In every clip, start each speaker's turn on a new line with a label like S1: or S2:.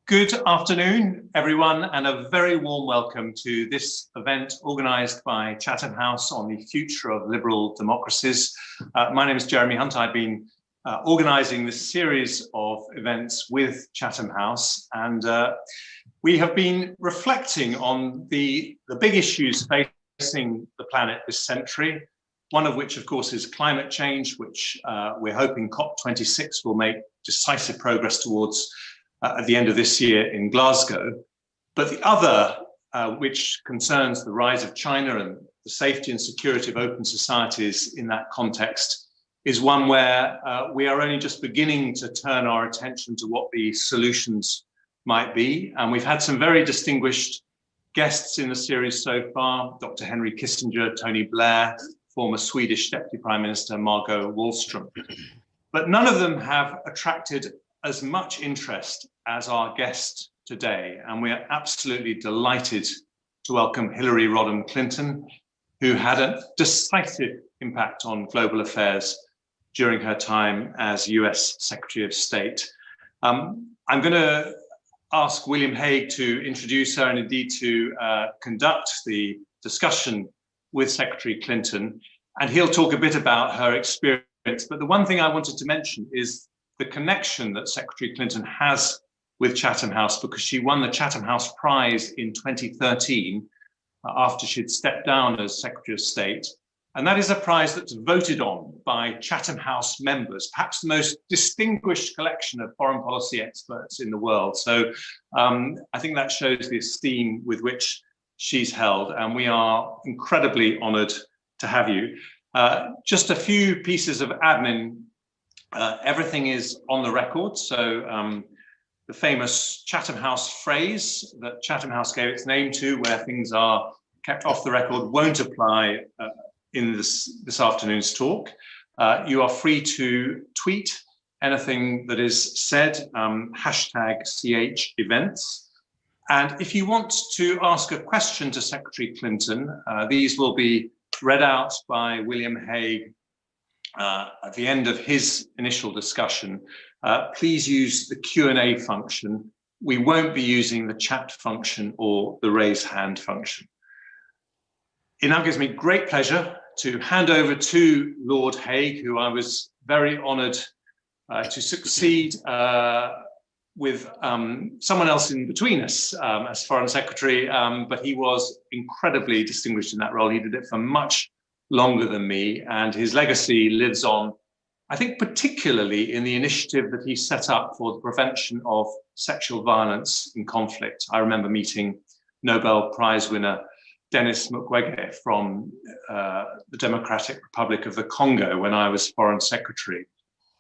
S1: Good afternoon, everyone, and a very warm welcome to this event organised by Chatham House on the future of liberal democracies. My name is Jeremy Hunt. I've been organising this series of events with Chatham House, and we have been reflecting on the big issues facing the planet this century, one of which, of course, is climate change, which we're hoping COP26 will make decisive progress towards at the end of this year in Glasgow. But the other, which concerns the rise of China and the safety and security of open societies in that context, is one where we are only just beginning to turn our attention to what the solutions might be. And we've had some very distinguished guests in the series so far: Dr. Henry Kissinger, Tony Blair, former Swedish Deputy Prime Minister Margot Wallström. But none of them have attracted as much interest as our guest today. And we are absolutely delighted to welcome Hillary Rodham Clinton, who had a decisive impact on global affairs during her time as US Secretary of State. I'm going to ask William Hague to introduce her and indeed to conduct the discussion with Secretary Clinton. And he'll talk a bit about her experience. But the one thing I wanted to mention is the connection that Secretary Clinton has with Chatham House, because she won the Chatham House Prize in 2013 after she'd stepped down as Secretary of State. And that is a prize that's voted on by Chatham House members, perhaps the most distinguished collection of foreign policy experts in the world. So I think that shows the esteem with which she's held, and we are incredibly honored to have you. Just a few pieces of admin. Everything is on the record, so the famous Chatham House phrase that Chatham House gave its name to, where things are kept off the record, won't apply in this afternoon's talk. You are free to tweet anything that is said, #CH events. And if you want to ask a question to Secretary Clinton, these will be read out by William Hague at the end of his initial discussion. Please use the Q&A function. We won't be using the chat function or the raise hand function. It now gives me great pleasure to hand over to Lord Hague, who I was very honored to succeed with someone else in between us as Foreign Secretary, but he was incredibly distinguished in that role. He did it for much longer than me, and his legacy lives on, I think, particularly in the initiative that he set up for the prevention of sexual violence in conflict. I remember meeting Nobel Prize winner Denis Mukwege from the Democratic Republic of the Congo when I was Foreign Secretary.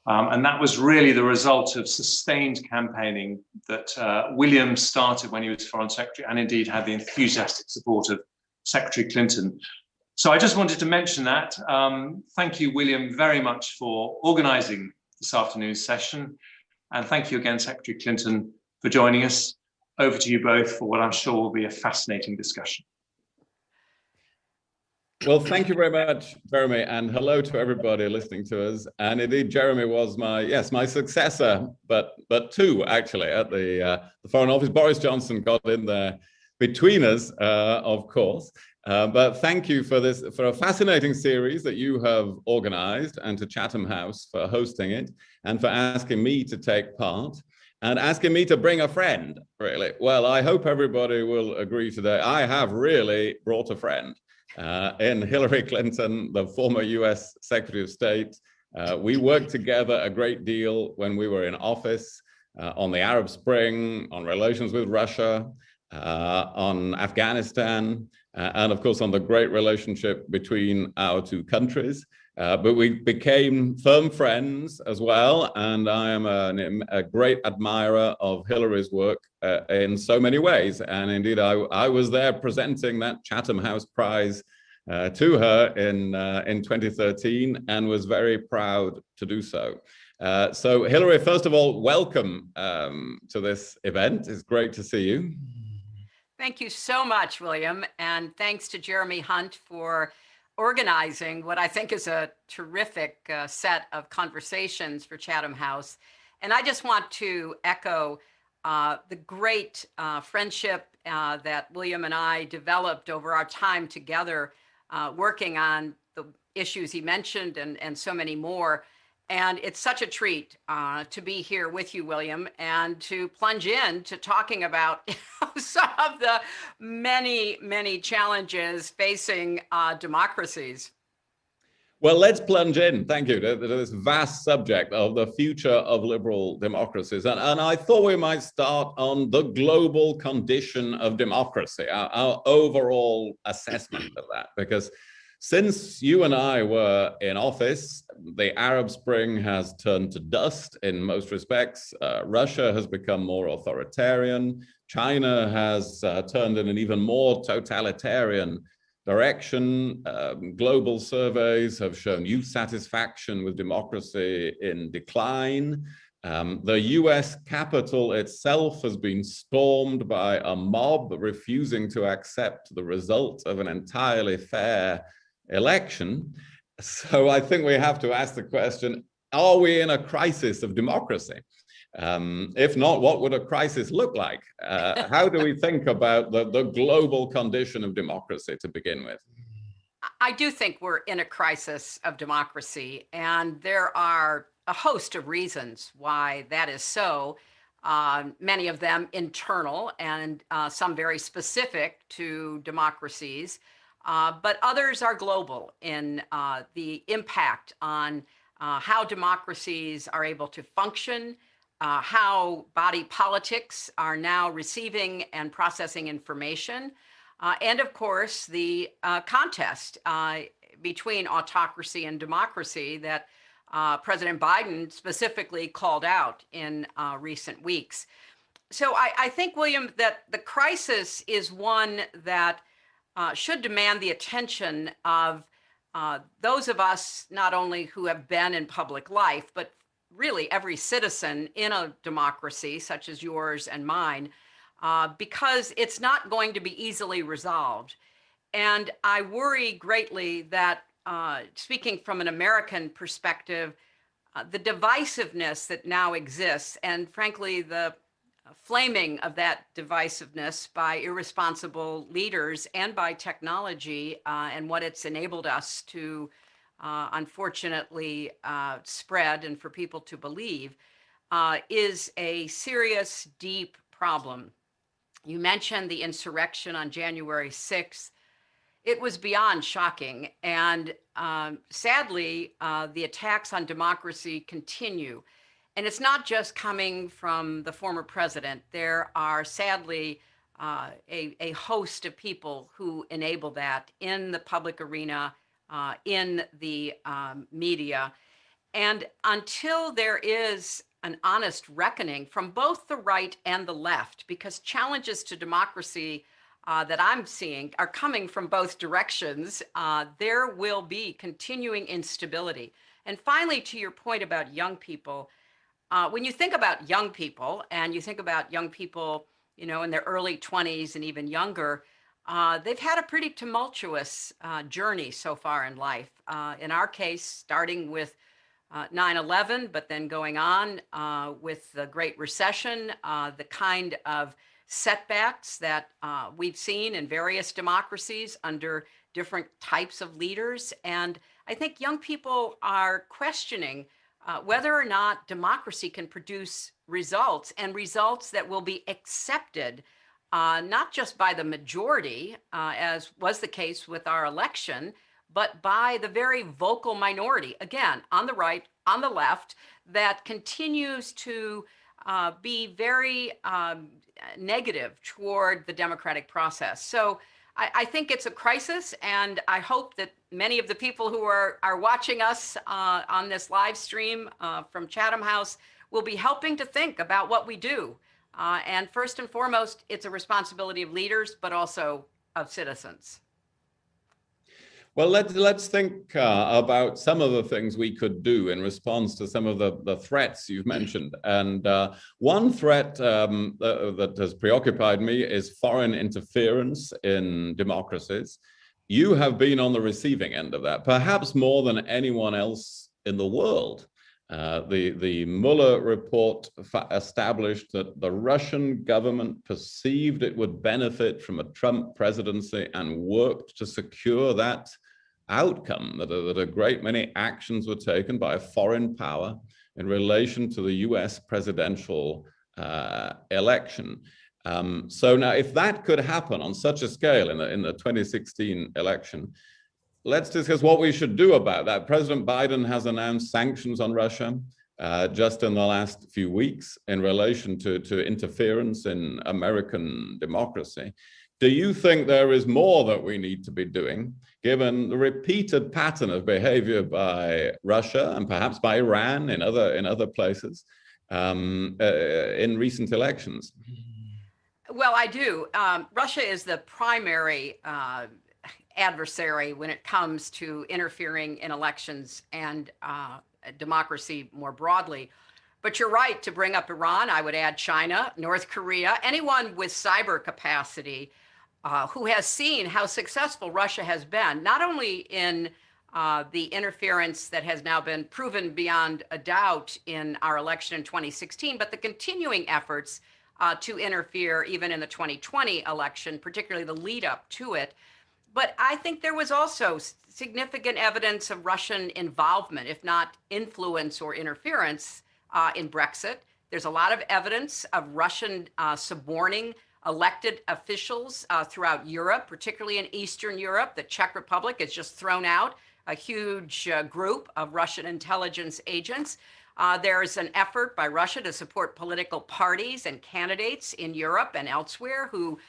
S1: And that was really the result of sustained campaigning that William started when he was Foreign Secretary, and indeed had the enthusiastic support of Secretary Clinton. So I just wanted to mention that. Thank you, William, very much for organising this afternoon's session. And thank you again, Secretary Clinton, for joining us. Over to you both for what I'm sure will be a fascinating discussion.
S2: Well, thank you very much, Jeremy, and hello to everybody listening to us. And indeed, Jeremy was my successor, but two actually at the Foreign Office. Boris Johnson got in there between us, of course. But thank you for a fascinating series that you have organized, and to Chatham House for hosting it, and for asking me to take part, and asking me to bring a friend, really. Well, I hope everybody will agree today. I have really brought a friend in Hillary Clinton, the former US Secretary of State. We worked together a great deal when we were in office on the Arab Spring, on relations with Russia, on Afghanistan, and of course on the great relationship between our two countries. But we became firm friends as well, and I am a great admirer of Hillary's work in so many ways. And indeed, I was there presenting that Chatham House Prize to her in 2013, and was very proud to do so. So Hillary, first of all, welcome to this event. It's great to see you.
S3: Thank you so much, William, and thanks to Jeremy Hunt for organizing what I think is a terrific set of conversations for Chatham House. And I just want to echo the great friendship that William and I developed over our time together, working on the issues he mentioned and so many more. And it's such a treat to be here with you, William, and to plunge into talking about some of the many, many challenges facing democracies.
S2: Well, let's plunge in, thank you, to this vast subject of the future of liberal democracies. And I thought we might start on the global condition of democracy, our overall assessment of that, because since you and I were in office, the Arab Spring has turned to dust in most respects. Russia has become more authoritarian. China has turned in an even more totalitarian direction. Global surveys have shown youth satisfaction with democracy in decline. The US Capitol itself has been stormed by a mob refusing to accept the result of an entirely fair election. So I think we have to ask the question, are we in a crisis of democracy? If not, what would a crisis look like? How do we think about the global condition of democracy to begin with?
S3: I do think we're in a crisis of democracy, and there are a host of reasons why that is so. Many of them internal and some very specific to democracies. But others are global in the impact on how democracies are able to function, how body politics are now receiving and processing information, and of course, the contest between autocracy and democracy that President Biden specifically called out in recent weeks. So I think, William, that the crisis is one that should demand the attention of those of us not only who have been in public life, but really every citizen in a democracy such as yours and mine, because it's not going to be easily resolved. And I worry greatly that, speaking from an American perspective, the divisiveness that now exists, and frankly, the flaming of that divisiveness by irresponsible leaders and by technology and what it's enabled us to unfortunately spread and for people to believe is a serious, deep problem. You mentioned the insurrection on January 6th. It was beyond shocking. And sadly, the attacks on democracy continue. And it's not just coming from the former president. There are sadly a host of people who enable that in the public arena, in the media. And until there is an honest reckoning from both the right and the left, because challenges to democracy that I'm seeing are coming from both directions, there will be continuing instability. And finally, to your point about young people, when you think about young people and you think about young people, you know, in their early 20s and even younger, they've had a pretty tumultuous journey so far in life. In our case, starting with 9/11, but then going on with the Great Recession, the kind of setbacks that we've seen in various democracies under different types of leaders. And I think young people are questioning whether or not democracy can produce results, and results that will be accepted not just by the majority, as was the case with our election, but by the very vocal minority, again, on the right, on the left, that continues to be very negative toward the democratic process. So I think it's a crisis, and I hope that many of the people who are watching us on this live stream from Chatham House will be helping to think about what we do. And first and foremost, it's a responsibility of leaders, but also of citizens.
S2: Well, let's think about some of the things we could do in response to some of the threats you've mentioned. And one threat that has preoccupied me is foreign interference in democracies. You have been on the receiving end of that, perhaps more than anyone else in the world. The Mueller report established that the Russian government perceived it would benefit from a Trump presidency and worked to secure that outcome, that a great many actions were taken by a foreign power in relation to the US presidential election. So now, if that could happen on such a scale in the 2016 election, let's discuss what we should do about that. President Biden has announced sanctions on Russia just in the last few weeks in relation to interference in American democracy. Do you think there is more that we need to be doing, given the repeated pattern of behavior by Russia and perhaps by Iran in other places in recent elections?
S3: Well, I do. Russia is the primary adversary when it comes to interfering in elections and democracy more broadly. But you're right to bring up Iran. I would add China, North Korea, anyone with cyber capacity who has seen how successful Russia has been, not only in the interference that has now been proven beyond a doubt in our election in 2016, but the continuing efforts to interfere even in the 2020 election, particularly the lead up to it. But I think there was also significant evidence of Russian involvement, if not influence or interference, in Brexit. There's a lot of evidence of Russian suborning elected officials throughout Europe, particularly in Eastern Europe. The Czech Republic has just thrown out a huge group of Russian intelligence agents. There is an effort by Russia to support political parties and candidates in Europe and elsewhere who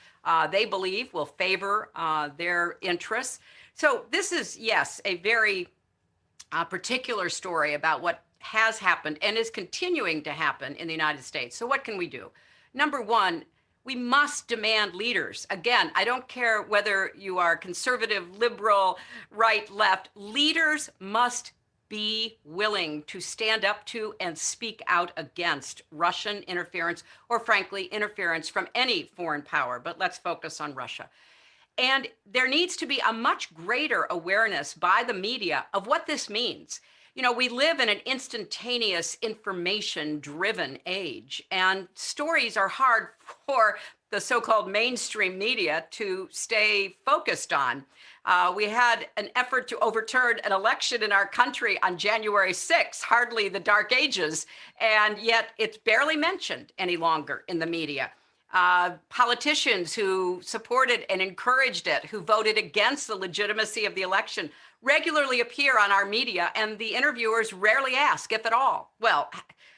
S3: they believe will favor their interests. So this is, yes, a very particular story about what has happened and is continuing to happen in the United States. So what can we do? Number one, we must demand leaders. Again, I don't care whether you are conservative, liberal, right, left. Leaders must be willing to stand up to and speak out against Russian interference, or frankly, interference from any foreign power, but let's focus on Russia. And there needs to be a much greater awareness by the media of what this means. You know, we live in an instantaneous, information-driven age, and stories are hard for the so-called mainstream media to stay focused on. We had an effort to overturn an election in our country on January 6th, hardly the dark ages, and yet it's barely mentioned any longer in the media. Politicians who supported and encouraged it, who voted against the legitimacy of the election, regularly appear on our media, and the interviewers rarely ask, if at all, well,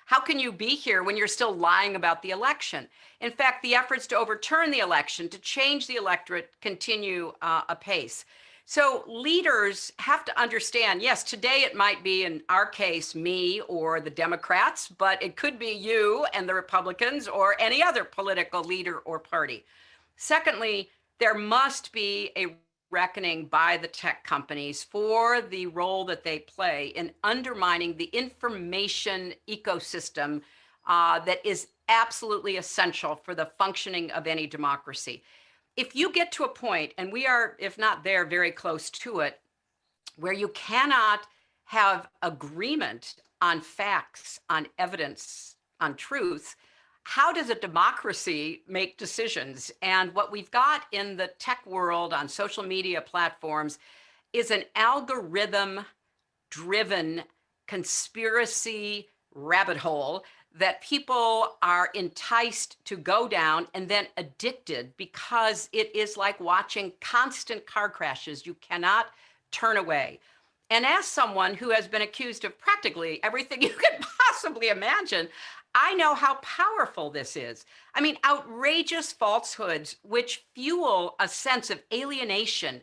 S3: how can you be here when you're still lying about the election? In fact, the efforts to overturn the election, to change the electorate, continue apace. So leaders have to understand, yes, today it might be, in our case, me or the Democrats, but it could be you and the Republicans or any other political leader or party. Secondly, there must be a reckoning by the tech companies for the role that they play in undermining the information ecosystem that is absolutely essential for the functioning of any democracy. If you get to a point, and we are, if not there, very close to it, where you cannot have agreement on facts, on evidence, on truth, how does a democracy make decisions? And what we've got in the tech world on social media platforms is an algorithm-driven conspiracy rabbit hole that people are enticed to go down and then addicted, because it is like watching constant car crashes. You cannot turn away. And as someone who has been accused of practically everything you could possibly imagine, I know how powerful this is. I mean, outrageous falsehoods which fuel a sense of alienation,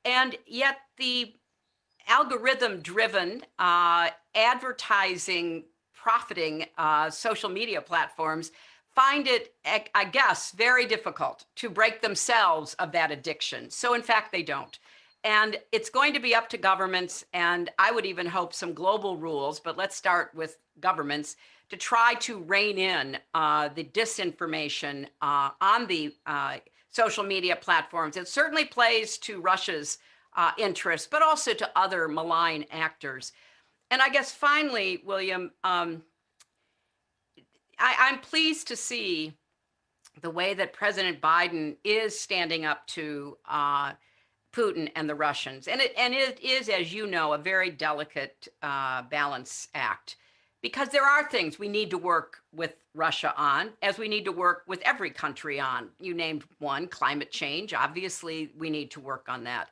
S3: and yet the algorithm-driven advertising profiting social media platforms find it, I guess, very difficult to break themselves of that addiction. So in fact, they don't. And it's going to be up to governments, and I would even hope some global rules, but let's start with governments, to try to rein in the disinformation on the social media platforms. It certainly plays to Russia's interests, but also to other malign actors. And I guess finally, William, I'm pleased to see the way that President Biden is standing up to Putin and the Russians. And it is, as you know, a very delicate balance act, because there are things we need to work with Russia on, as we need to work with every country on. You named one, climate change. Obviously, we need to work on that.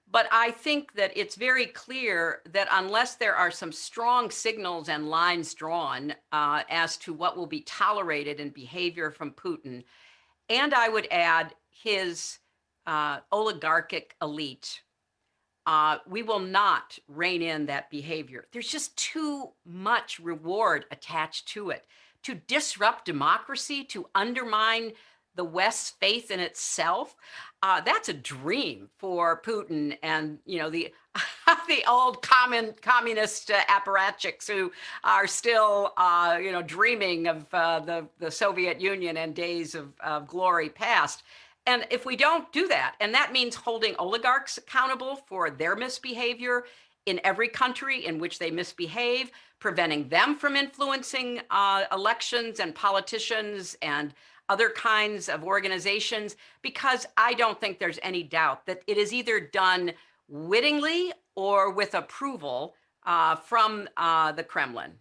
S3: But I think that it's very clear that unless there are some strong signals and lines drawn as to what will be tolerated in behavior from Putin, and I would add his oligarchic elite, we will not rein in that behavior. There's just too much reward attached to it. To disrupt democracy, to undermine the West's faith in itself, that's a dream for Putin and the the old communist apparatchiks who are still dreaming of the Soviet Union and days of glory past. And if we don't do that, and that means holding oligarchs accountable for their misbehavior in every country in which they misbehave, preventing them from influencing elections and politicians and other kinds of organizations, because I don't think there's any doubt that it is either done wittingly or with approval from the Kremlin.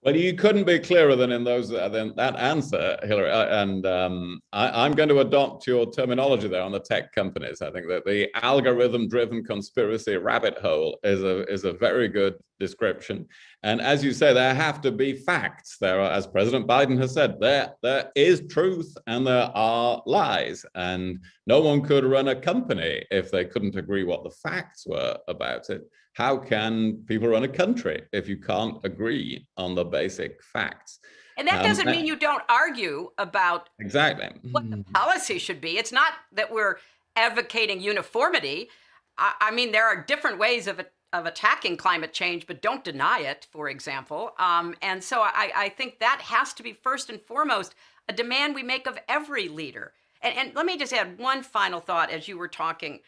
S2: Well, you couldn't be clearer than in that answer, Hillary. I'm going to adopt your terminology there on the tech companies. I think that the algorithm-driven conspiracy rabbit hole is a very good description. And as you say, there have to be facts. There are, as President Biden has said, there is truth and there are lies. And no one could run a company if they couldn't agree what the facts were about it. How can people run a country if you can't agree on the basic facts?
S3: And that doesn't mean you don't argue about
S2: exactly
S3: what the policy should be. It's not that we're advocating uniformity. I mean, there are different ways of attacking climate change, but don't deny it, for example. And so I think that has to be first and foremost a demand we make of every leader. And let me just add one final thought as you were talking.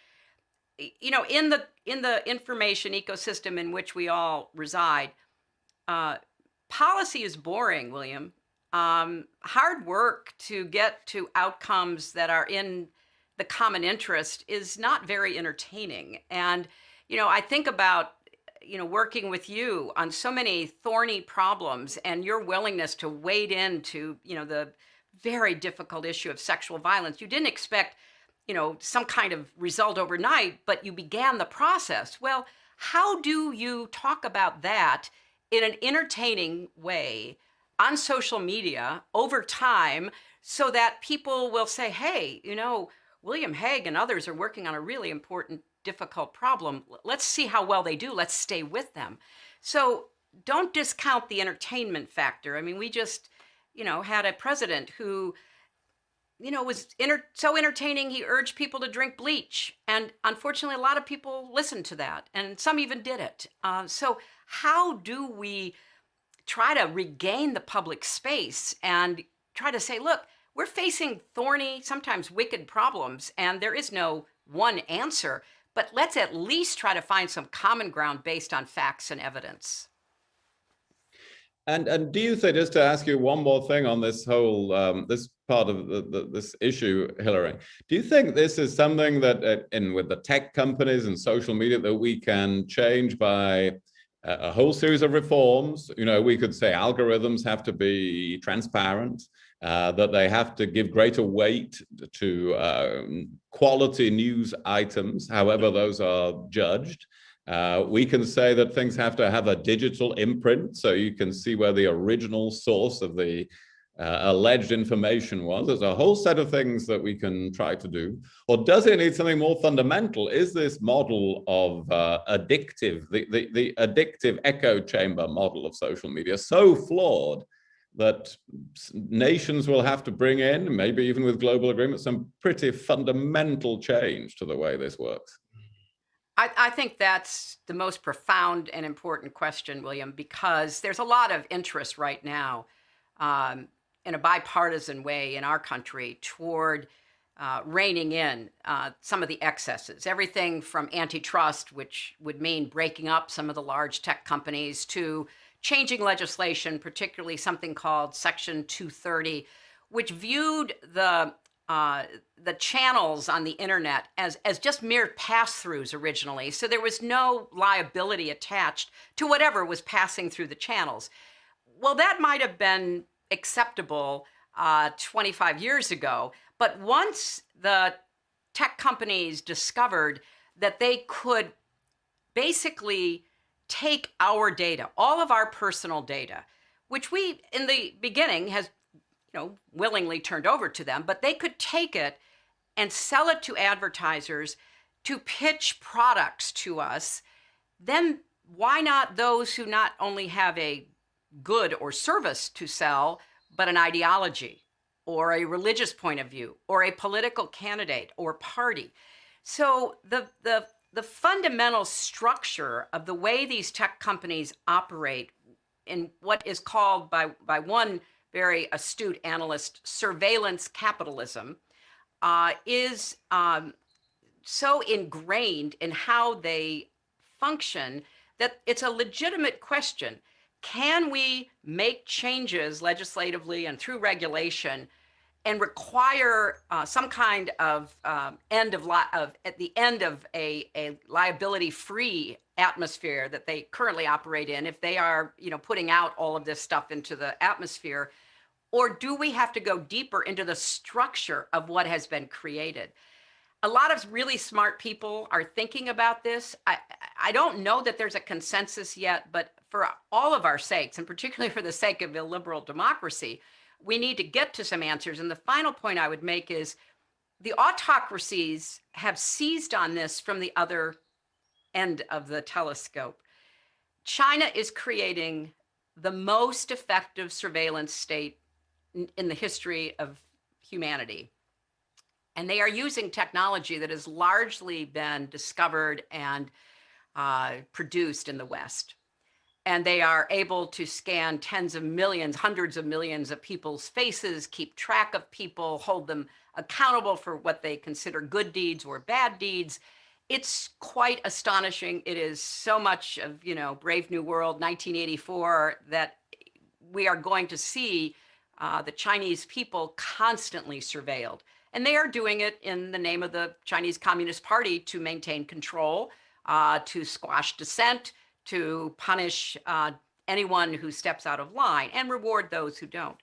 S3: In the information ecosystem in which we all reside, policy is boring, William. Hard work to get to outcomes that are in the common interest is not very entertaining. And, I think about, working with you on so many thorny problems and your willingness to wade into, the very difficult issue of sexual violence. You didn't expect some kind of result overnight, but you began the process. Well, how do you talk about that in an entertaining way on social media over time so that people will say, hey, William Hague and others are working on a really important, difficult problem. Let's see how well they do. Let's stay with them. So don't discount the entertainment factor. I mean, we just, had a president who was so entertaining, he urged people to drink bleach. And unfortunately, a lot of people listened to that, and some even did it. So how do we try to regain the public space and try to say, look, we're facing thorny, sometimes wicked problems, and there is no one answer, but let's at least try to find some common ground based on facts and evidence.
S2: And do you think, just to ask you one more thing on this whole, this part of this issue, Hillary, do you think this is something that with the tech companies and social media that we can change by a whole series of reforms? We could say algorithms have to be transparent, that they have to give greater weight to quality news items, however those are judged. We can say that things have to have a digital imprint, so you can see where the original source of the alleged information was. There's a whole set of things that we can try to do. Or does it need something more fundamental? Is this model of addictive, the addictive echo chamber model of social media so flawed that nations will have to bring in, maybe even with global agreement, some pretty fundamental change to the way this works?
S3: I think that's the most profound and important question, William, because there's a lot of interest right now in a bipartisan way in our country toward reining in some of the excesses, everything from antitrust, which would mean breaking up some of the large tech companies, to changing legislation, particularly something called Section 230, which viewed the channels on the internet as just mere pass-throughs originally. So there was no liability attached to whatever was passing through the channels. Well, that might have been acceptable 25 years ago, but once the tech companies discovered that they could basically take our data, all of our personal data, which we in the beginning has willingly turned over to them, but they could take it and sell it to advertisers to pitch products to us, then why not those who not only have a good or service to sell, but an ideology or a religious point of view or a political candidate or party? So the fundamental structure of the way these tech companies operate in what is called by one very astute analyst surveillance capitalism is so ingrained in how they function that it's a legitimate question. Can we make changes legislatively and through regulation and require some kind of at the end of a liability-free atmosphere that they currently operate in, if they are putting out all of this stuff into the atmosphere? Or do we have to go deeper into the structure of what has been created? A lot of really smart people are thinking about this. I don't know that there's a consensus yet, but for all of our sakes, and particularly for the sake of illiberal democracy, we need to get to some answers. And the final point I would make is the autocracies have seized on this from the other end of the telescope. China is creating the most effective surveillance state in the history of humanity. And they are using technology that has largely been discovered and produced in the West. And they are able to scan tens of millions, hundreds of millions of people's faces, keep track of people, hold them accountable for what they consider good deeds or bad deeds. It's quite astonishing. It is so much of, Brave New World, 1984, that we are going to see the Chinese people constantly surveilled. And they are doing it in the name of the Chinese Communist Party to maintain control, to squash dissent, to punish anyone who steps out of line and reward those who don't.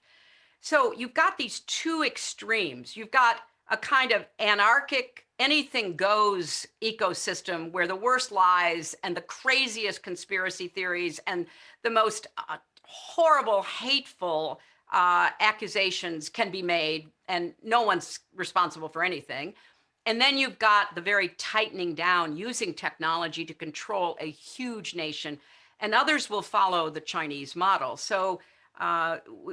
S3: So you've got these two extremes. You've got a kind of anarchic, anything goes ecosystem where the worst lies and the craziest conspiracy theories and the most horrible, hateful accusations can be made, and no one's responsible for anything. And then you've got the very tightening down, using technology to control a huge nation, and others will follow the Chinese model. So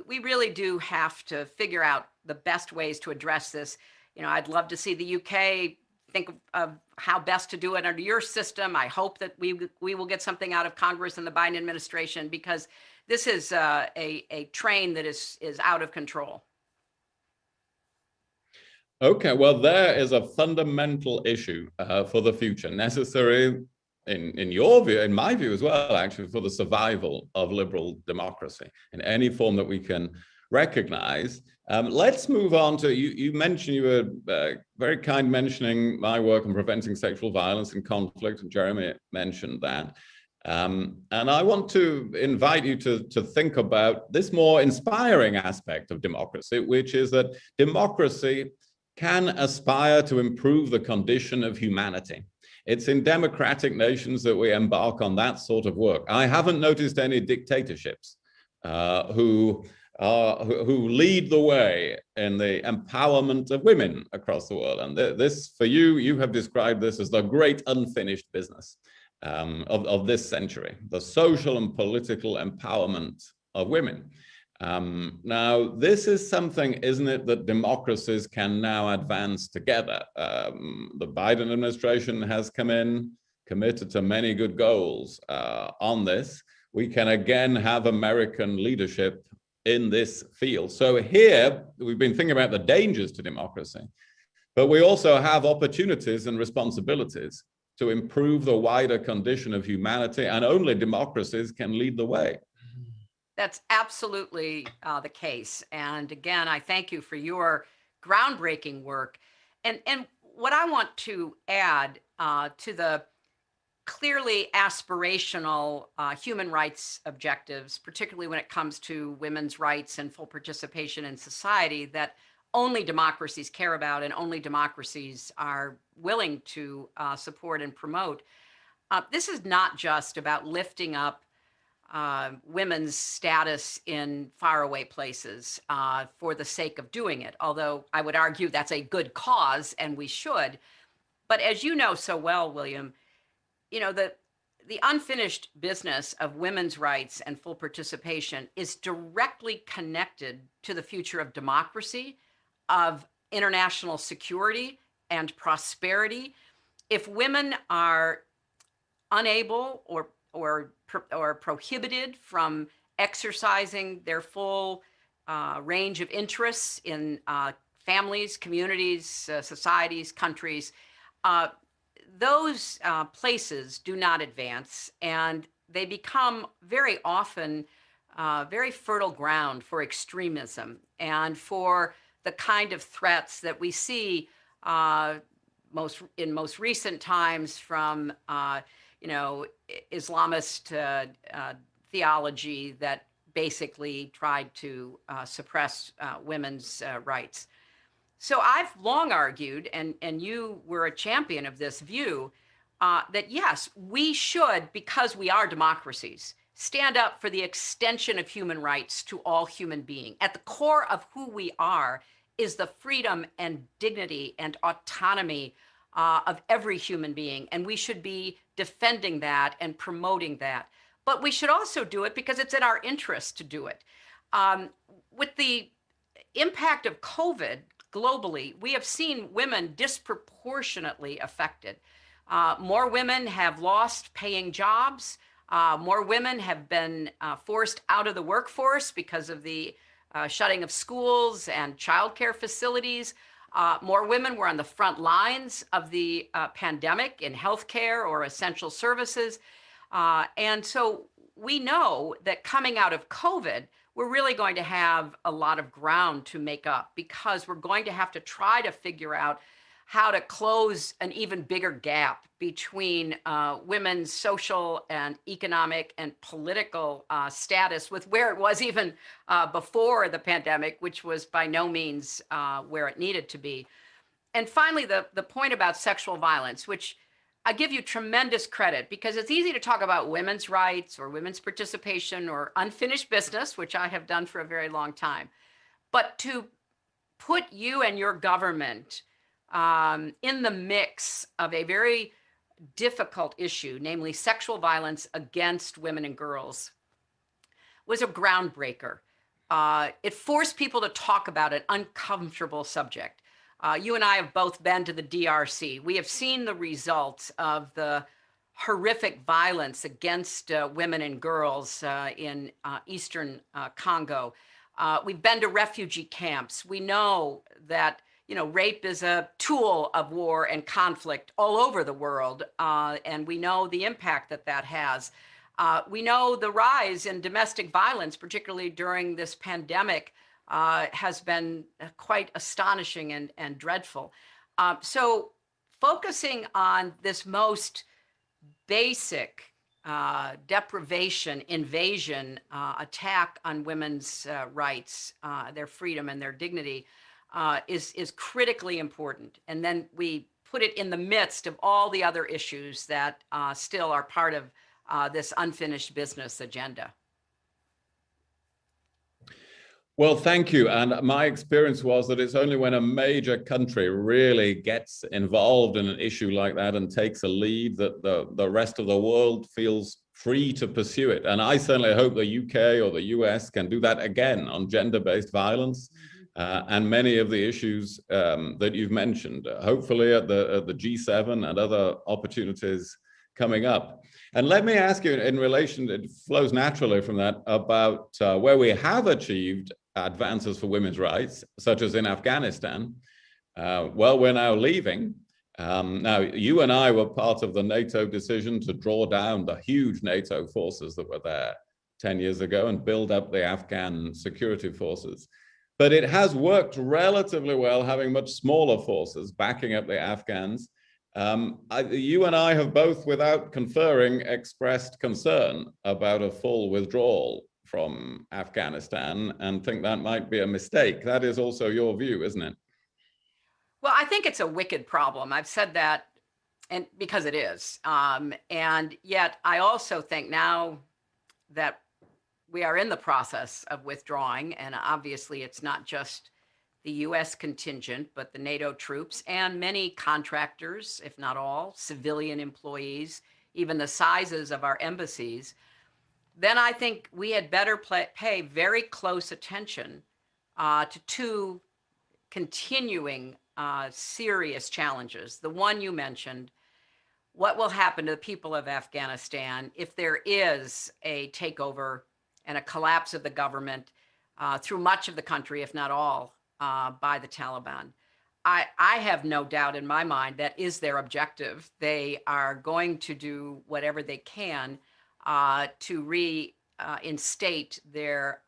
S3: we really do have to figure out the best ways to address this. I'd love to see the UK think of how best to do it under your system. I hope that we will get something out of Congress and the Biden administration, because this is a train that is out of control.
S2: Okay, well, there is a fundamental issue for the future, necessary, in your view, in my view as well, actually, for the survival of liberal democracy in any form that we can recognize. Let's move on to, you mentioned, you were very kind mentioning my work on preventing sexual violence and conflict, and Jeremy mentioned that. And I want to invite you to think about this more inspiring aspect of democracy, which is that democracy can aspire to improve the condition of humanity. It's in democratic nations that we embark on that sort of work. I haven't noticed any dictatorships who lead the way in the empowerment of women across the world. And this, for you, you have described this as the great unfinished business of this century, the social and political empowerment of women. Now, this is something, isn't it, that democracies can now advance together. The Biden administration has come in, committed to many good goals on this. We can again have American leadership in this field. So here, we've been thinking about the dangers to democracy. But we also have opportunities and responsibilities to improve the wider condition of humanity, and only democracies can lead the way.
S3: That's absolutely the case. And again, I thank you for your groundbreaking work. And what I want to add to the clearly aspirational human rights objectives, particularly when it comes to women's rights and full participation in society, that only democracies care about and only democracies are willing to support and promote. This is not just about lifting up women's status in faraway places for the sake of doing it, although I would argue that's a good cause and we should. But as you know so well, William, you know, the unfinished business of women's rights and full participation is directly connected to the future of democracy, of international security and prosperity. If women are unable or prohibited from exercising their full range of interests in families, communities, societies, countries, those places do not advance, and they become very often very fertile ground for extremism and for the kind of threats that we see in most recent times from Islamist theology that basically tried to suppress women's rights. So I've long argued, and you were a champion of this view, that yes, we should, because we are democracies, stand up for the extension of human rights to all human beings. At the core of who we are is the freedom and dignity and autonomy of every human being, and we should be defending that and promoting that. But we should also do it because it's in our interest to do it. With the impact of COVID globally, we have seen women disproportionately affected. More women have lost paying jobs. More women have been forced out of the workforce because of the shutting of schools and childcare facilities. More women were on the front lines of the pandemic in healthcare or essential services. And so we know that coming out of COVID, we're really going to have a lot of ground to make up, because we're going to have to try to figure out how to close an even bigger gap between women's social and economic and political status with where it was even before the pandemic, which was by no means where it needed to be. And finally, the point about sexual violence, which I give you tremendous credit, because it's easy to talk about women's rights or women's participation or unfinished business, which I have done for a very long time. But to put you and your government in the mix of a very difficult issue, namely sexual violence against women and girls, was a groundbreaker. It forced people to talk about an uncomfortable subject. You and I have both been to the DRC. We have seen the results of the horrific violence against women and girls in Eastern Congo. We've been to refugee camps. We know that rape is a tool of war and conflict all over the world, and we know the impact that has. We know the rise in domestic violence, particularly during this pandemic, has been quite astonishing and dreadful. So focusing on this most basic deprivation, invasion, attack on women's rights, their freedom and their dignity is critically important. And then we put it in the midst of all the other issues that still are part of this unfinished business agenda.
S2: Well, thank you. And my experience was that it's only when a major country really gets involved in an issue like that and takes a lead that the rest of the world feels free to pursue it. And I certainly hope the UK or the US can do that again on gender-based violence and many of the issues that you've mentioned, hopefully at the G7 and other opportunities coming up. And let me ask you, in relation, it flows naturally from that, about where we have achieved advances for women's rights, such as in Afghanistan. Well, we're now leaving. Now, you and I were part of the NATO decision to draw down the huge NATO forces that were there 10 years ago and build up the Afghan security forces. But it has worked relatively well, having much smaller forces backing up the Afghans. You and I have both, without conferring, expressed concern about a full withdrawal from Afghanistan and think that might be a mistake. That is also your view, isn't it?
S3: Well, I think it's a wicked problem. I've said that, and because it is. And yet I also think now that we are in the process of withdrawing, and obviously it's not just the US contingent, but the NATO troops and many contractors, if not all, civilian employees, even the sizes of our embassies, then I think we had better pay very close attention to two continuing serious challenges. The one you mentioned, what will happen to the people of Afghanistan if there is a takeover and a collapse of the government through much of the country, if not all, by the Taliban? I have no doubt in my mind that is their objective. They are going to do whatever they can to reinstate their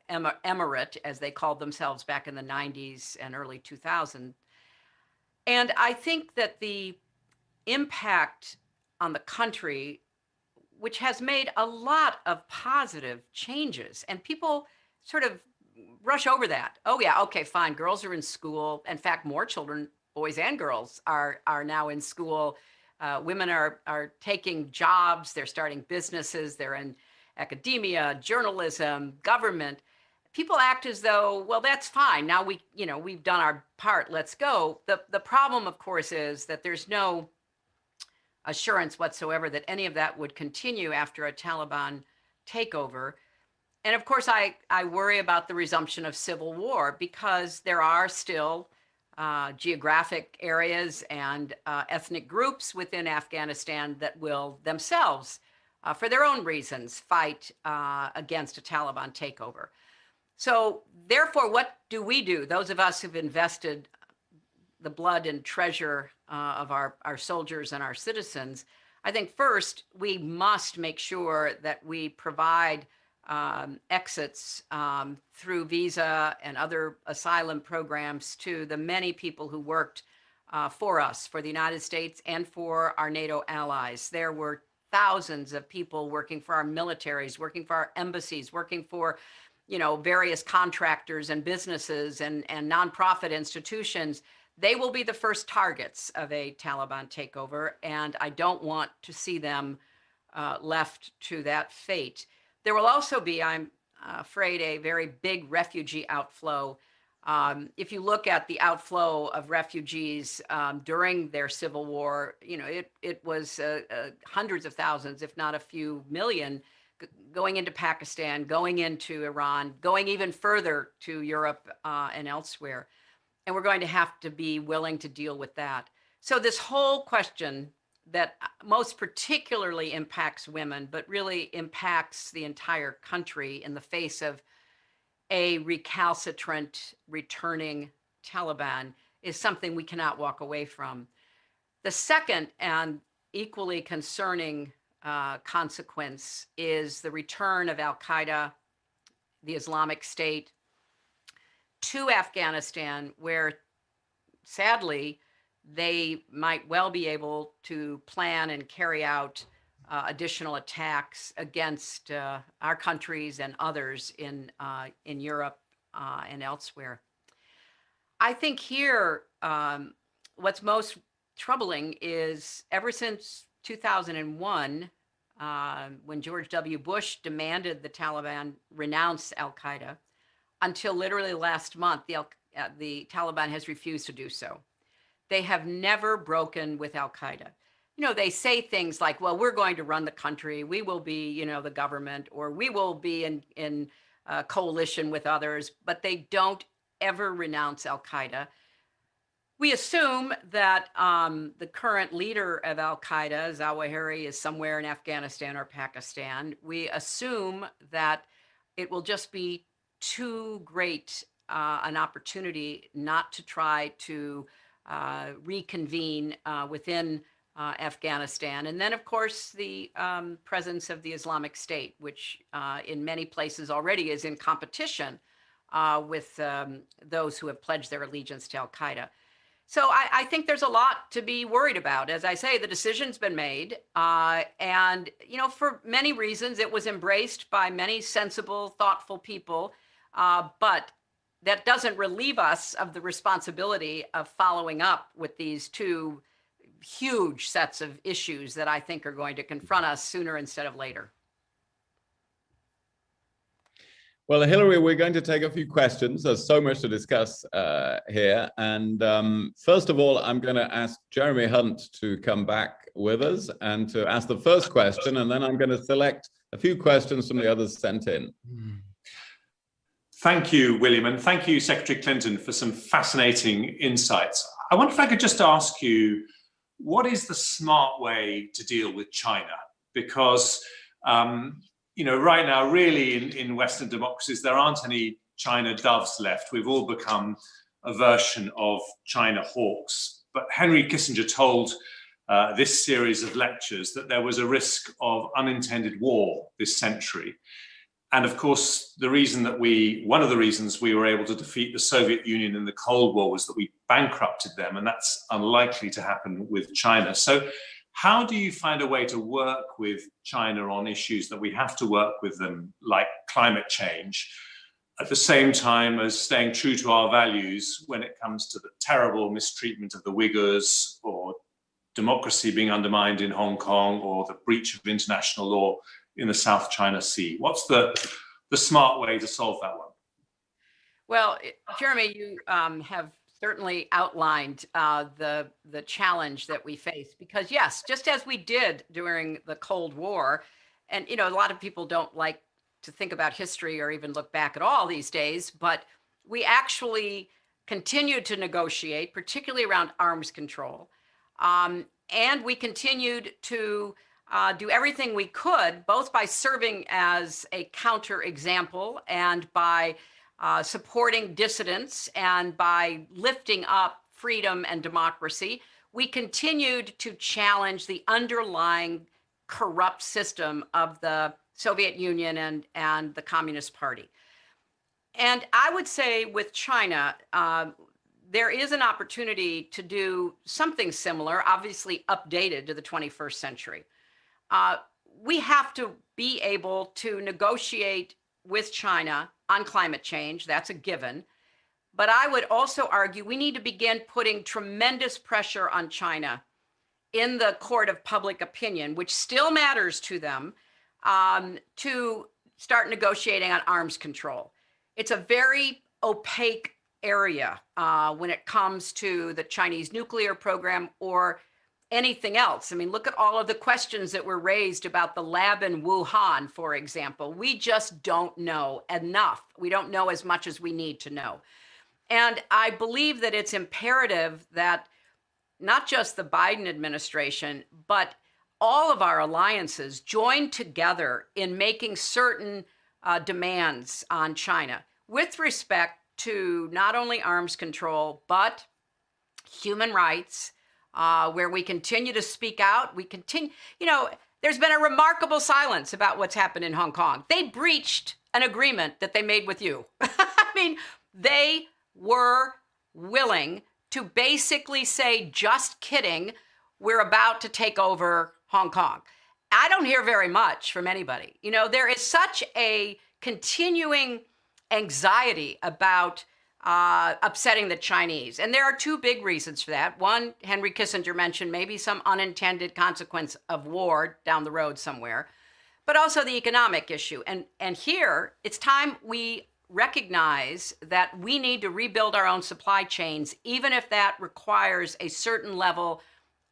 S3: emirate, as they called themselves back in the 90s and early 2000s. And I think that the impact on the country, which has made a lot of positive changes, and people sort of rush over that. Oh yeah, okay, fine. Girls are in school. In fact, more children, boys and girls, are now in school. Women are taking jobs. They're starting businesses. They're in academia, journalism, government. People act as though, well, that's fine. Now we've done our part. Let's go. The problem, of course, is that there's no assurance whatsoever that any of that would continue after a Taliban takeover. And of course, I worry about the resumption of civil war, because there are still geographic areas and ethnic groups within Afghanistan that will themselves, for their own reasons, fight against a Taliban takeover. So therefore, what do we do? Those of us who've invested the blood and treasure of our soldiers and our citizens, I think first, we must make sure that we provide exits through visa and other asylum programs to the many people who worked for us, for the United States and for our NATO allies. There were thousands of people working for our militaries, working for our embassies, working for, various contractors and businesses and nonprofit institutions. They will be the first targets of a Taliban takeover, and I don't want to see them left to that fate. There will also be, I'm afraid, a very big refugee outflow. If you look at the outflow of refugees during their civil war, it was hundreds of thousands, if not a few million, going into Pakistan, going into Iran, going even further to Europe and elsewhere. And we're going to have to be willing to deal with that. So this whole question that most particularly impacts women, but really impacts the entire country in the face of a recalcitrant, returning Taliban, is something we cannot walk away from. The second and equally concerning consequence is the return of Al-Qaeda, the Islamic State, to Afghanistan, where sadly, they might well be able to plan and carry out additional attacks against our countries and others in Europe and elsewhere. I think here, what's most troubling is ever since 2001, when George W. Bush demanded the Taliban renounce Al-Qaeda, until literally last month, the Taliban has refused to do so. They have never broken with Al-Qaeda. They say things like, well, we're going to run the country. We will be, the government, or we will be in coalition with others, but they don't ever renounce Al-Qaeda. We assume that the current leader of Al-Qaeda, Zawahiri, is somewhere in Afghanistan or Pakistan. We assume that it will just be too great an opportunity not to try to reconvene within Afghanistan. And then, of course, the presence of the Islamic State, which in many places already is in competition with those who have pledged their allegiance to al-Qaeda. So I think there's a lot to be worried about. As I say, the decision's been made. And, for many reasons, it was embraced by many sensible, thoughtful people. But that doesn't relieve us of the responsibility of following up with these two huge sets of issues that I think are going to confront us sooner instead of later.
S2: Well, Hillary, we're going to take a few questions. There's so much to discuss here. And first of all, I'm going to ask Jeremy Hunt to come back with us and to ask the first question. And then I'm going to select a few questions from the others sent in.
S1: Thank you, William. And thank you, Secretary Clinton, for some fascinating insights. I wonder if I could just ask you, what is the smart way to deal with China? Because right now, really, in Western democracies, there aren't any China doves left. We've all become a version of China hawks. But Henry Kissinger told this series of lectures that there was a risk of unintended war this century. And of course, one of the reasons we were able to defeat the Soviet Union in the Cold War was that we bankrupted them, and that's unlikely to happen with China. So how do you find a way to work with China on issues that we have to work with them, like climate change, at the same time as staying true to our values when it comes to the terrible mistreatment of the Uyghurs, or democracy being undermined in Hong Kong, or the breach of international law in the South China Sea? What's the smart way to solve that one?
S3: Well, Jeremy, you have certainly outlined the challenge that we face, because yes, just as we did during the Cold War, and a lot of people don't like to think about history or even look back at all these days, but we actually continued to negotiate, particularly around arms control, and we continued to do everything we could, both by serving as a counter example and by supporting dissidents and by lifting up freedom and democracy. We continued to challenge the underlying corrupt system of the Soviet Union and the Communist Party. And I would say with China, there is an opportunity to do something similar, obviously updated to the 21st century. We have to be able to negotiate with China on climate change. That's a given. But I would also argue we need to begin putting tremendous pressure on China in the court of public opinion, which still matters to them, to start negotiating on arms control. It's a very opaque area when it comes to the Chinese nuclear program or anything else. I mean, look at all of the questions that were raised about the lab in Wuhan, for example. We just don't know enough. We don't know as much as we need to know. And I believe that it's imperative that not just the Biden administration, but all of our alliances join together in making certain demands on China with respect to not only arms control, but human rights, where we continue to speak out. We continue, there's been a remarkable silence about what's happened in Hong Kong. They breached an agreement that they made with you. I mean, they were willing to basically say, just kidding, we're about to take over Hong Kong. I don't hear very much from anybody. There is such a continuing anxiety about upsetting the Chinese. And there are two big reasons for that. One, Henry Kissinger mentioned maybe some unintended consequence of war down the road somewhere, but also the economic issue. And here, it's time we recognize that we need to rebuild our own supply chains, even if that requires a certain level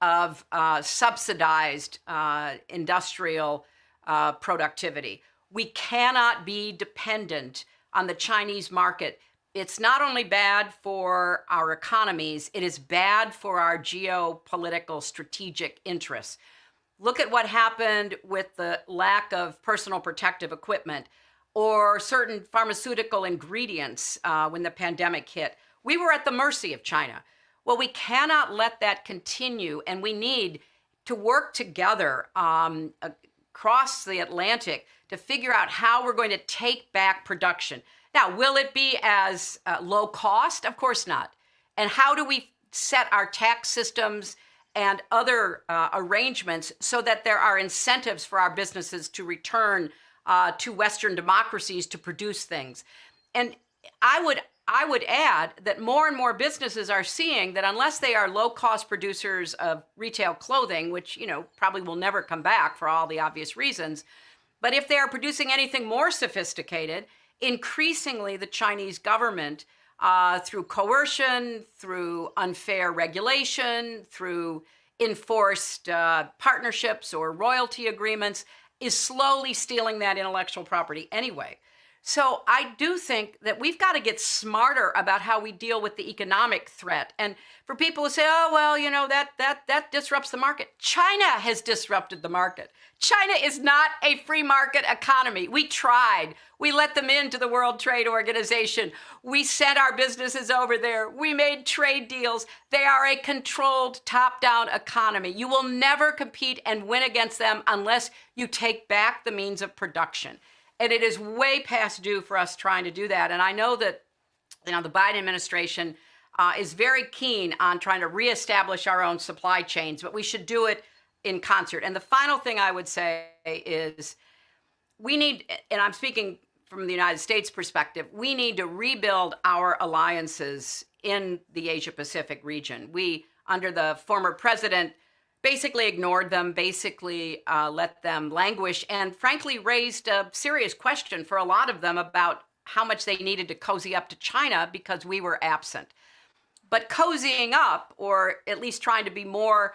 S3: of subsidized industrial productivity. We cannot be dependent on the Chinese market. It's not only bad for our economies, it is bad for our geopolitical strategic interests. Look at what happened with the lack of personal protective equipment, or certain pharmaceutical ingredients when the pandemic hit. We were at the mercy of China. Well, we cannot let that continue, and we need to work together across the Atlantic to figure out how we're going to take back production. Now, will it be as low cost? Of course not. And how do we set our tax systems and other arrangements so that there are incentives for our businesses to return to Western democracies to produce things? And I would add that more and more businesses are seeing that unless they are low-cost producers of retail clothing, which probably will never come back for all the obvious reasons, but if they are producing anything more sophisticated, increasingly the Chinese government, through coercion, through unfair regulation, through enforced partnerships or royalty agreements, is slowly stealing that intellectual property anyway. So I do think that we've got to get smarter about how we deal with the economic threat. And for people who say, oh, well, that disrupts the market. China has disrupted the market. China is not a free market economy. We tried. We let them into the World Trade Organization. We sent our businesses over there. We made trade deals. They are a controlled top-down economy. You will never compete and win against them unless you take back the means of production. And it is way past due for us trying to do that. And I know that the Biden administration is very keen on trying to reestablish our own supply chains, but we should do it in concert. And the final thing I would say is we need, and I'm speaking from the United States perspective, we need to rebuild our alliances in the Asia-Pacific region. We, under the former president, basically ignored them, basically let them languish, and frankly raised a serious question for a lot of them about how much they needed to cozy up to China because we were absent. But cozying up, or at least trying to be more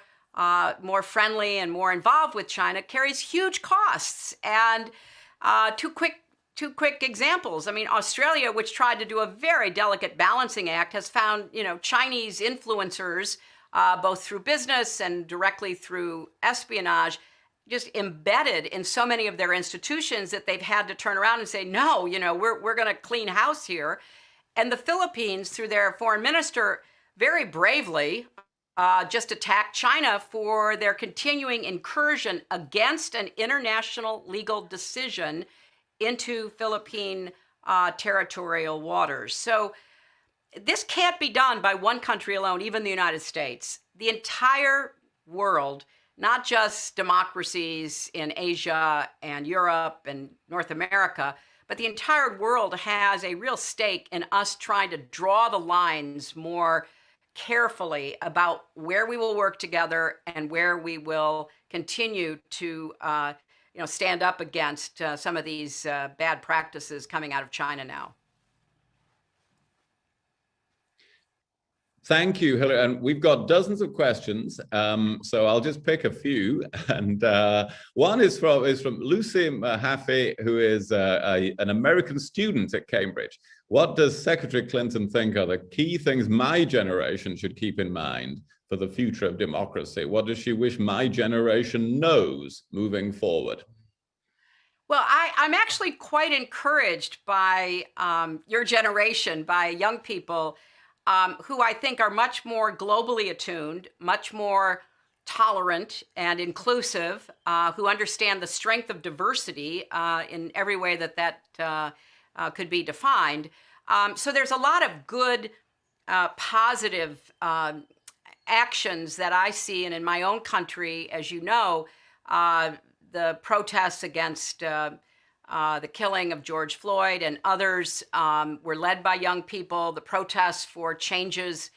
S3: friendly and more involved with China, carries huge costs. And two quick examples. I mean, Australia, which tried to do a very delicate balancing act, has found Chinese influencers, both through business and directly through espionage, just embedded in so many of their institutions that they've had to turn around and say, no, we're going to clean house here. And the Philippines, through their foreign minister, very bravely just attacked China for their continuing incursion against an international legal decision into Philippine territorial waters. So this can't be done by one country alone, even the United States. The entire world, not just democracies in Asia and Europe and North America, but the entire world has a real stake in us trying to draw the lines more carefully about where we will work together and where we will continue to stand up against some of these bad practices coming out of China now.
S2: Thank you, Hillary. And we've got dozens of questions, so I'll just pick a few. And one is from Lucy Mahaffey, who is an American student at Cambridge. What does Secretary Clinton think are the key things my generation should keep in mind for the future of democracy? What does she wish my generation knows moving forward?
S3: Well, I'm actually quite encouraged by your generation, by young people who I think are much more globally attuned, much more tolerant and inclusive, who understand the strength of diversity in every way that could be defined. So there's a lot of good, positive actions that I see. And in my own country, as you know, the protests against the killing of George Floyd and others were led by young people. The protests for changes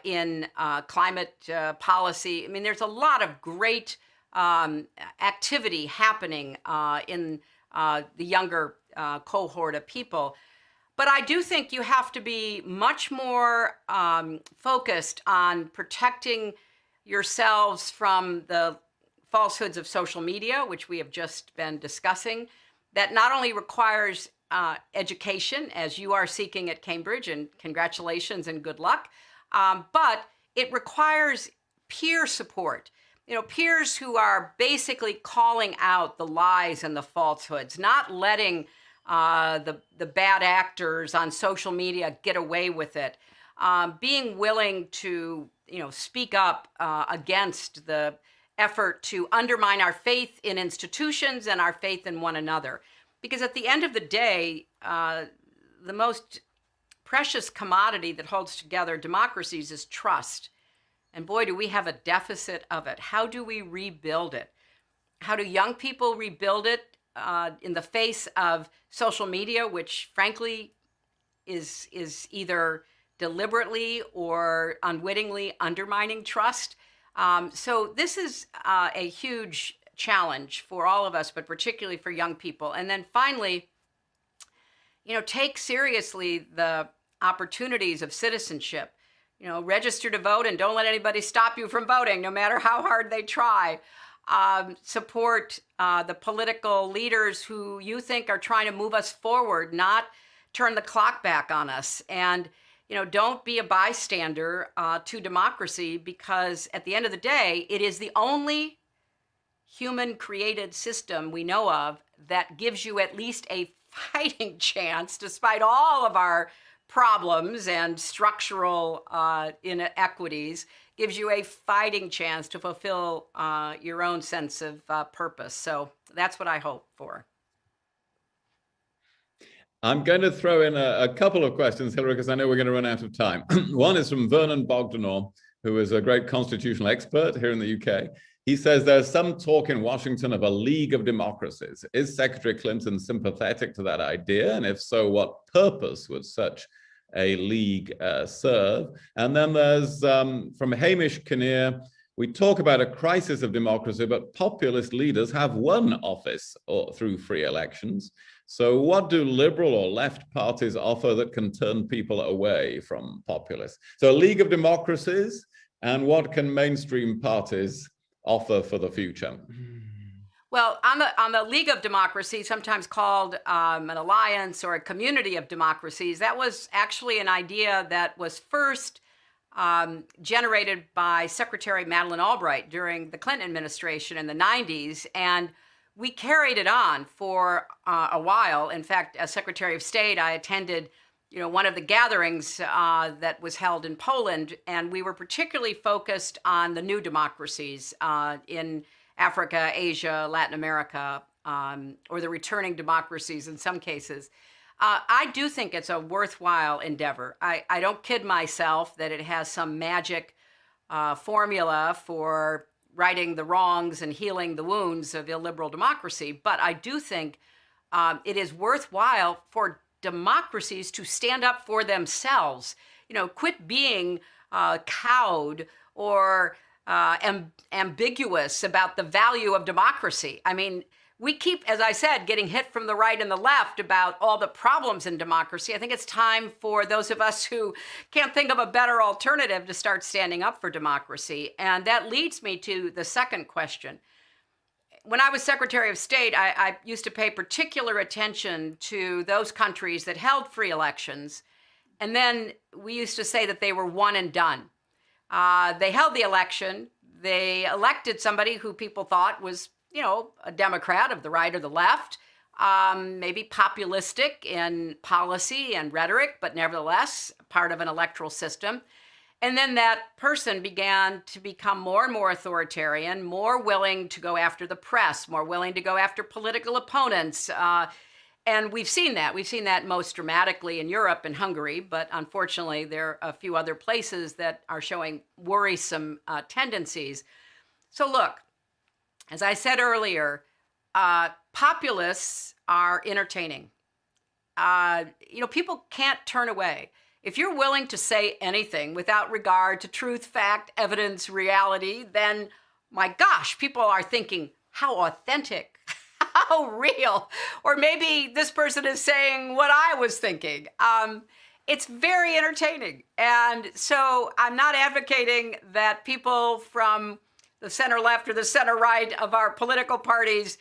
S3: in climate policy. I mean, there's a lot of great activity happening in the younger cohort of people. But I do think you have to be much more focused on protecting yourselves from the falsehoods of social media, which we have just been discussing. That not only requires education, as you are seeking at Cambridge, and congratulations and good luck, but it requires peer support. Peers who are basically calling out the lies and the falsehoods, not letting the bad actors on social media get away with it. Being willing to, speak up against the effort to undermine our faith in institutions and our faith in one another. Because at the end of the day, the most precious commodity that holds together democracies is trust. And boy, do we have a deficit of it. How do we rebuild it? How do young people rebuild it in the face of social media, which frankly is either deliberately or unwittingly undermining trust? So this is a huge challenge for all of us, but particularly for young people. And then finally, take seriously the opportunities of citizenship. Register to vote and don't let anybody stop you from voting, no matter how hard they try. Support the political leaders who you think are trying to move us forward, not turn the clock back on us. And, don't be a bystander to democracy, because at the end of the day, it is the only human-created system we know of that gives you at least a fighting chance, despite all of our problems and structural inequities, gives you a fighting chance to fulfill your own sense of purpose. So that's what I hope for.
S2: I'm going to throw in a couple of questions, Hilary, because I know we're going to run out of time. One is from Vernon Bogdanor, who is a great constitutional expert here in the UK. He says there's some talk in Washington of a League of Democracies. Is Secretary Clinton sympathetic to that idea? And if so, what purpose would such a league serve? And then there's from Hamish Kinnear, we talk about a crisis of democracy, but populist leaders have won office through free elections. So what do liberal or left parties offer that can turn people away from populists? So a League of Democracies, and what can mainstream parties offer for the future?
S3: Well, on the League of Democracies, sometimes called an alliance or a community of democracies, that was actually an idea that was first generated by Secretary Madeleine Albright during the Clinton administration in the 90s. And we carried it on for a while. In fact, as Secretary of State, I attended one of the gatherings that was held in Poland, and we were particularly focused on the new democracies in Africa, Asia, Latin America, or the returning democracies in some cases. I do think it's a worthwhile endeavor. I don't kid myself that it has some magic formula for righting the wrongs and healing the wounds of illiberal democracy, but I do think it is worthwhile for democracies to stand up for themselves. Quit being cowed or ambiguous about the value of democracy. I mean, we keep, as I said, getting hit from the right and the left about all the problems in democracy. I think it's time for those of us who can't think of a better alternative to start standing up for democracy. And that leads me to the second question. When I was Secretary of State, I used to pay particular attention to those countries that held free elections. And then we used to say that they were one and done. They held the election. They elected somebody who people thought was, a Democrat of the right or the left, maybe populistic in policy and rhetoric, but nevertheless part of an electoral system. And then that person began to become more and more authoritarian, more willing to go after the press, more willing to go after political opponents. And we've seen that. We've seen that most dramatically in Europe and Hungary, but unfortunately there are a few other places that are showing worrisome tendencies. So look, as I said earlier, populists are entertaining. People can't turn away. If you're willing to say anything without regard to truth, fact, evidence, reality, then, my gosh, people are thinking, how authentic, how real. Or maybe this person is saying what I was thinking. It's very entertaining. And so I'm not advocating that people from the center left or the center right of our political parties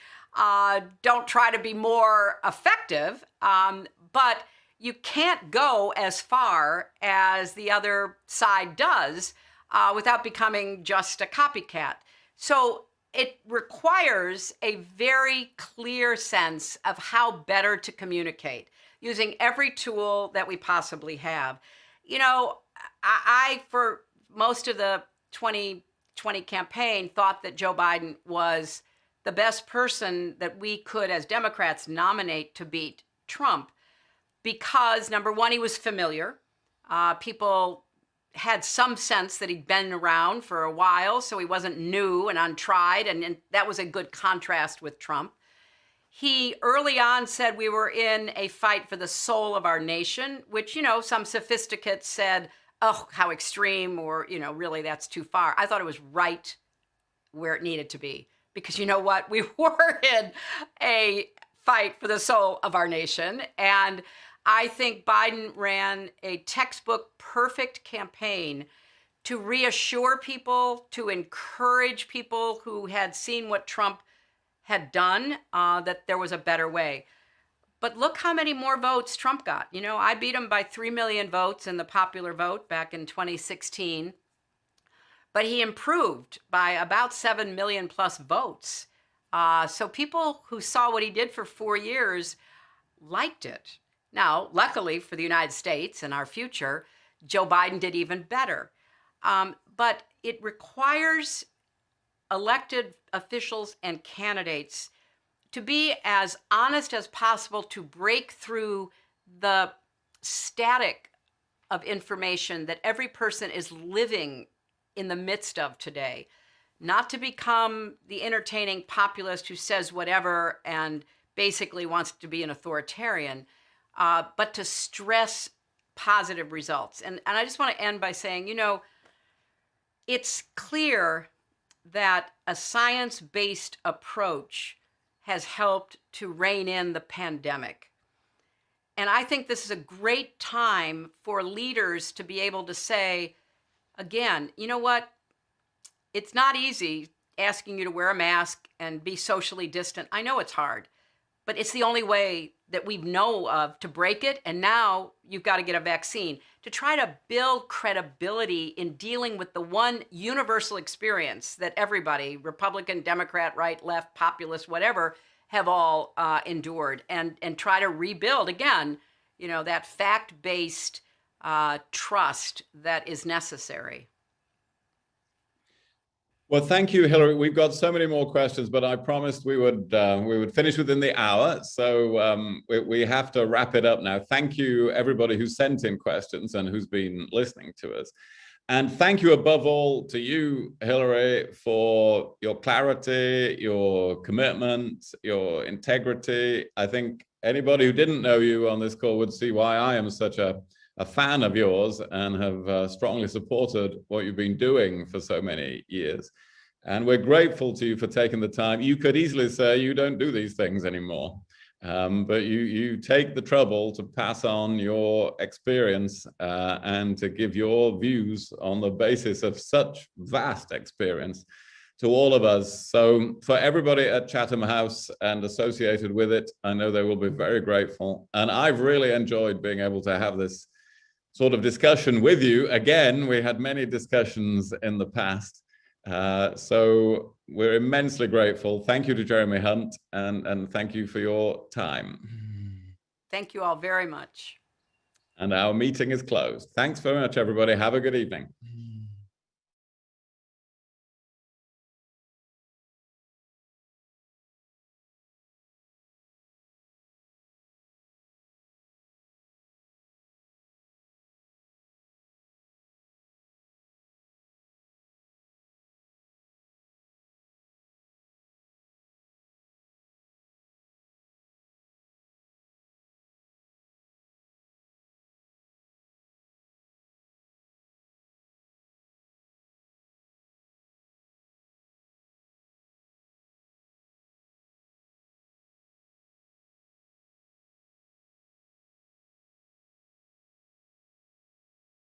S3: don't try to be more effective, but you can't go as far as the other side does without becoming just a copycat. So it requires a very clear sense of how better to communicate using every tool that we possibly have. You know, I for most of the 2020 campaign, thought that Joe Biden was the best person that we could, as Democrats, nominate to beat Trump because, number one, he was familiar. People had some sense that he'd been around for a while, so he wasn't new and untried, and that was a good contrast with Trump. He early on said we were in a fight for the soul of our nation, which, you know, some sophisticates said, oh, how extreme, or, you know, really that's too far. I thought it was right where it needed to be, because you know what? We were in a fight for the soul of our nation. And I think Biden ran a textbook perfect campaign to reassure people, to encourage people who had seen what Trump had done, that there was a better way. But look how many more votes Trump got. You know, I beat him by 3 million votes in the popular vote back in 2016. But he improved by about 7 million plus votes. So people who saw what he did for 4 years liked it. Now, luckily for the United States and our future, Joe Biden did even better. But it requires elected officials and candidates to be as honest as possible to break through the static of information that every person is living in the midst of today, not to become the entertaining populist who says whatever and basically wants to be an authoritarian, but to stress positive results. And I just want to end by saying, you know, it's clear that a science-based approach has helped to rein in the pandemic. And I think this is a great time for leaders to be able to say, again, you know what? It's not easy asking you to wear a mask and be socially distant. I know it's hard, but it's the only way that we know of to break it. And now you've got to get a vaccine to try to build credibility in dealing with the one universal experience that everybody, Republican, Democrat, right, left, populist, whatever, have all endured, and try to rebuild again, you know, that fact-based trust that is necessary.
S2: Well, thank you, Hillary. We've got so many more questions, but I promised we would finish within the hour. So we have to wrap it up now. Thank you, everybody who sent in questions and who's been listening to us. And thank you above all to you, Hillary, for your clarity, your commitment, your integrity. I think anybody who didn't know you on this call would see why I am such a fan of yours and have strongly supported what you've been doing for so many years. And we're grateful to you for taking the time. You could easily say you don't do these things anymore, but you take the trouble to pass on your experience and to give your views on the basis of such vast experience to all of us. So for everybody at Chatham House and associated with it, I know they will be very grateful. And I've really enjoyed being able to have this sort of discussion with you. Again, we had many discussions in the past. So we're immensely grateful. Thank you to Jeremy Hunt, and thank you for your time.
S3: Thank you all very much.
S2: And our meeting is closed. Thanks very much, everybody. Have a good evening.